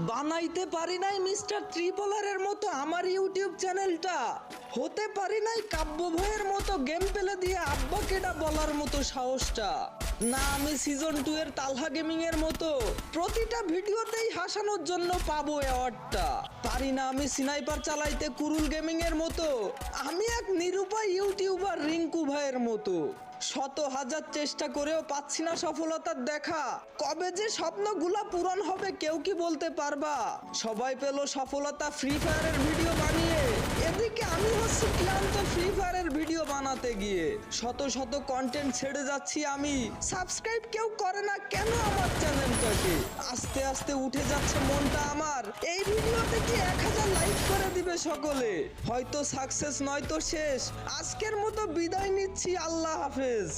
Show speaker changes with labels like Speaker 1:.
Speaker 1: বানাইতে পারি নাই মিস্টার ত্রিপলারের মতো আমার ইউটিউব চ্যানেলটা, হতে পারি নাই কাব্য ভয়ের মতো গেম পেলে দিয়ে আব্বা কেডা বলার মতো সাহসটা, না আমি সিজন 2 এর তালহা গেমিং এর মতো প্রতিটা ভিডিওতেই হাসানোর জন্য পাবো অ্যাওয়ার্ডটা, পারি না আমি স্নাইপার চালাইতে কুরুল গেমিং এর মতো, আমি এক নিরুপায় ইউটিউবার রিঙ্কু ভাইয়ের মতো, শত হাজার চেষ্টা করেও পাচ্ছি না সফলতার দেখা, কবে যে স্বপ্নগুলা পূরণ হবে কেউ কি বলতে পারবা? সবাই পেল সফলতা ফ্রি ফায়ারের ভিডিও বানিয়ে, এদিকে আমি হচ্ছি ক্লান্ত ফ্রি ফায়ারের ভিডিও বানাতে গিয়ে, শত শত কন্টেন্ট ছেড়ে যাচ্ছি আমি, সাবস্ক্রাইব কেউ করে না কেন আমার চ্যানেলটাকে, আস্তে আস্তে উঠে যাচ্ছে মনটা আমার, এই ভিডিওতে কি 1000 লাইক করে দিবে সকলে, হয়তো সাকসেস নয়তো শেষ, আজকের মতো বিদায় নিচ্ছি, আল্লাহ হাফেজ।